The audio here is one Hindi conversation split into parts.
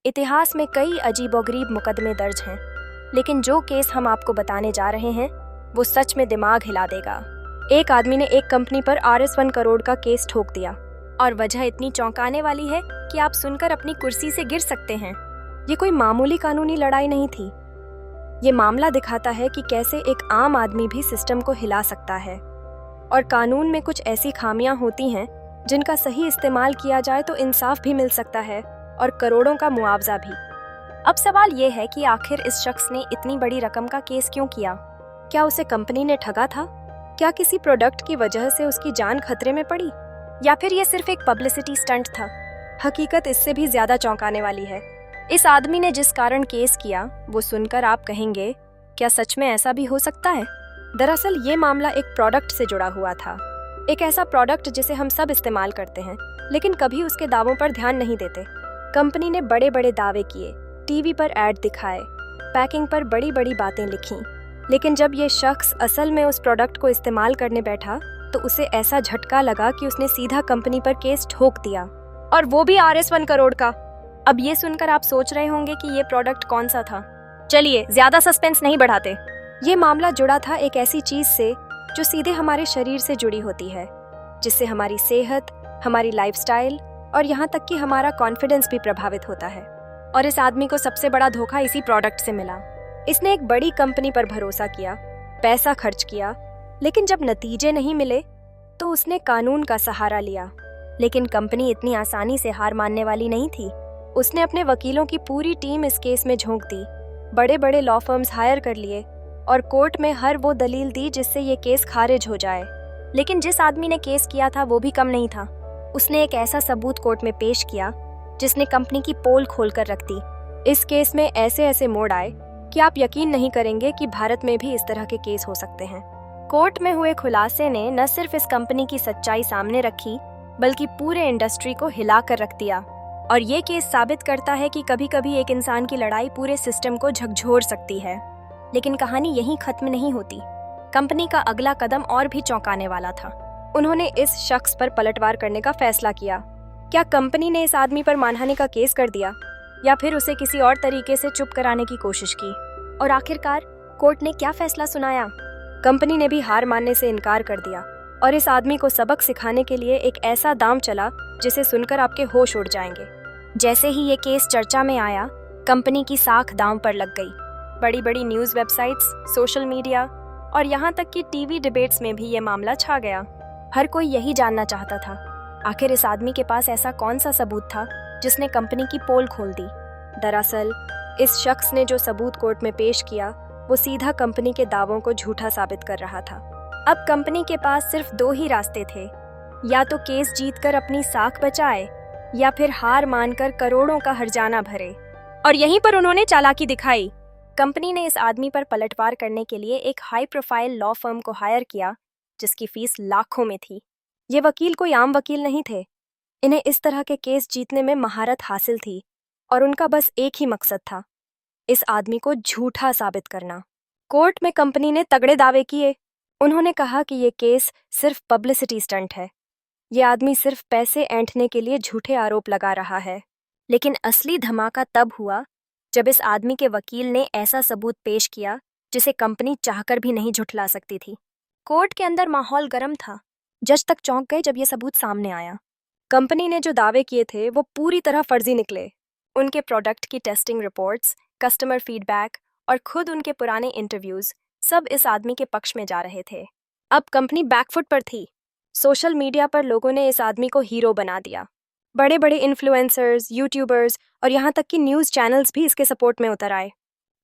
इतिहास में कई अजीबोगरीब मुकदमे दर्ज हैं, लेकिन जो केस हम आपको बताने जा रहे हैं वो सच में दिमाग हिला देगा। एक आदमी ने एक कंपनी पर RS1 करोड़ का केस ठोक दिया और वजह इतनी चौंकाने वाली है कि आप सुनकर अपनी कुर्सी से गिर सकते हैं। ये कोई मामूली कानूनी लड़ाई नहीं थी। ये मामला दिखाता है कि कैसे एक आम आदमी भी सिस्टम को हिला सकता है और कानून में कुछ ऐसी खामियां होती हैं जिनका सही इस्तेमाल किया जाए तो इंसाफ भी मिल सकता है और करोड़ों का मुआवजा भी। अब सवाल ये है कि आखिर इस शख्स ने इतनी बड़ी रकम का केस क्यों किया? क्या उसे कंपनी ने ठगा था? क्या किसी प्रोडक्ट की वजह से उसकी जान खतरे में पड़ी? या फिर ये सिर्फ एक पब्लिसिटी स्टंट था? हकीकत इससे भी ज्यादा चौंकाने वाली है। इस आदमी ने जिस कारण केस किया वो सुनकर आप कहेंगे, क्या सच में ऐसा भी हो सकता है? दरअसल ये मामला एक प्रोडक्ट से जुड़ा हुआ था। एक ऐसा प्रोडक्ट जिसे हम सब इस्तेमाल करते हैं, लेकिन कभी उसके दावों पर ध्यान नहीं देते। कंपनी ने बड़े बड़े दावे किए, टीवी पर ऐड दिखाए, पैकिंग पर बड़ी बड़ी बातें लिखीं, लेकिन जब ये शख्स असल में उस प्रोडक्ट को इस्तेमाल करने बैठा तो उसे ऐसा झटका लगा कि उसने सीधा कंपनी पर केस ठोक दिया, और वो भी RS1 करोड़ का। अब ये सुनकर आप सोच रहे होंगे कि ये प्रोडक्ट कौन सा था। चलिए ज्यादा सस्पेंस नहीं बढ़ाते। ये मामला जुड़ा था एक ऐसी चीज से जो सीधे हमारे शरीर से जुड़ी होती है, जिससे हमारी सेहत, हमारी लाइफस्टाइल और यहाँ तक कि हमारा कॉन्फिडेंस भी प्रभावित होता है। और इस आदमी को सबसे बड़ा धोखा इसी प्रोडक्ट से मिला। इसने एक बड़ी कंपनी पर भरोसा किया, पैसा खर्च किया, लेकिन जब नतीजे नहीं मिले तो उसने कानून का सहारा लिया। लेकिन कंपनी इतनी आसानी से हार मानने वाली नहीं थी। उसने अपने वकीलों की पूरी टीम इस केस में झोंक दी, बड़े बड़े लॉ फर्म्स हायर कर लिए और कोर्ट में हर वो दलील दी जिससे ये केस खारिज हो जाए। लेकिन जिस आदमी ने केस किया था वो भी कम नहीं था। उसने एक ऐसा सबूत कोर्ट में पेश किया जिसने कंपनी की पोल खोलकर रख दी। इस केस में ऐसे ऐसे मोड़ आए कि आप यकीन नहीं करेंगे कि भारत में भी इस तरह के केस हो सकते हैं। कोर्ट में हुए खुलासे ने न सिर्फ इस कंपनी की सच्चाई सामने रखी, बल्कि पूरे इंडस्ट्री को हिला कर रख दिया। और ये केस साबित करता है कि कभी कभी एक इंसान की लड़ाई पूरे सिस्टम को झकझोर सकती है। लेकिन कहानी यहीं खत्म नहीं होती। कंपनी का अगला कदम और भी चौंकाने वाला था। उन्होंने इस शख्स पर पलटवार करने का फैसला किया। क्या कंपनी ने इस आदमी पर मानहानि का केस कर दिया या फिर उसे किसी और तरीके से चुप कराने की कोशिश की? और आखिरकार कोर्ट ने क्या फैसला सुनाया? कंपनी ने भी हार मानने से इनकार कर दिया और इस आदमी को सबक सिखाने के लिए एक ऐसा दांव चला जिसे सुनकर आपके होश उड़ जाएंगे। जैसे ही ये केस चर्चा में आया, कंपनी की साख दांव पर लग गई। बड़ी बड़ी न्यूज़ वेबसाइट्स, सोशल मीडिया और यहाँ तक कि टीवी डिबेट्स में भी ये मामला छा गया। हर कोई यही जानना चाहता था, आखिर इस आदमी के पास ऐसा कौन सा सबूत था जिसने कंपनी की पोल खोल दी। दरअसल इस शख्स ने जो सबूत कोर्ट में पेश किया वो सीधा कंपनी के दावों को झूठा साबित कर रहा था। अब कंपनी के पास सिर्फ दो ही रास्ते थे, या तो केस जीतकर अपनी साख बचाए या फिर हार मानकर करोड़ों का हर्जाना भरे। और यहीं पर उन्होंने चालाकी दिखाई। कंपनी ने इस आदमी पर पलटवार करने के लिए एक हाई प्रोफाइल लॉ फर्म को हायर किया जिसकी फीस लाखों में थी। ये वकील कोई आम वकील नहीं थे। इन्हें इस तरह के केस जीतने में महारत हासिल थी और उनका बस एक ही मकसद था, इस आदमी को झूठा साबित करना। कोर्ट में कंपनी ने तगड़े दावे किए। उन्होंने कहा कि ये केस सिर्फ पब्लिसिटी स्टंट है, ये आदमी सिर्फ पैसे ऐंठने के लिए झूठे आरोप लगा रहा है। लेकिन असली धमाका तब हुआ जब इस आदमी के वकील ने ऐसा सबूत पेश किया जिसे कंपनी चाहकर भी नहीं झुठला सकती थी। कोर्ट के अंदर माहौल गर्म था। जज तक चौंक गए जब ये सबूत सामने आया। कंपनी ने जो दावे किए थे वो पूरी तरह फर्जी निकले। उनके प्रोडक्ट की टेस्टिंग रिपोर्ट्स, कस्टमर फीडबैक और खुद उनके पुराने इंटरव्यूज सब इस आदमी के पक्ष में जा रहे थे। अब कंपनी बैकफुट पर थी। सोशल मीडिया पर लोगों ने इस आदमी को हीरो बना दिया। बड़े बड़े इन्फ्लुएंसर्स, यूट्यूबर्स और यहाँ तक कि न्यूज़ चैनल्स भी इसके सपोर्ट में उतर आए।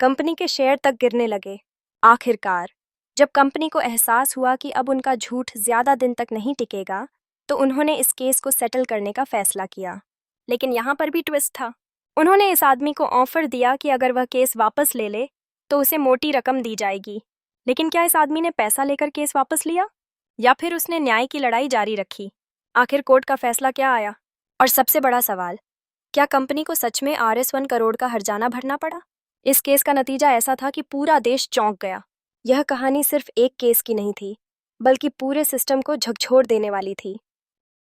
कंपनी के शेयर तक गिरने लगे। आखिरकार जब कंपनी को एहसास हुआ कि अब उनका झूठ ज्यादा दिन तक नहीं टिकेगा, तो उन्होंने इस केस को सेटल करने का फैसला किया। लेकिन यहाँ पर भी ट्विस्ट था। उन्होंने इस आदमी को ऑफर दिया कि अगर वह केस वापस ले ले तो उसे मोटी रकम दी जाएगी। लेकिन क्या इस आदमी ने पैसा लेकर केस वापस लिया या फिर उसने न्याय की लड़ाई जारी रखी? आखिर कोर्ट का फैसला क्या आया? और सबसे बड़ा सवाल, क्या कंपनी को सच में RS1 करोड़ का हर्जाना भरना पड़ा? इस केस का नतीजा ऐसा था कि पूरा देश चौंक गया। यह कहानी सिर्फ एक केस की नहीं थी, बल्कि पूरे सिस्टम को झकझोर देने वाली थी।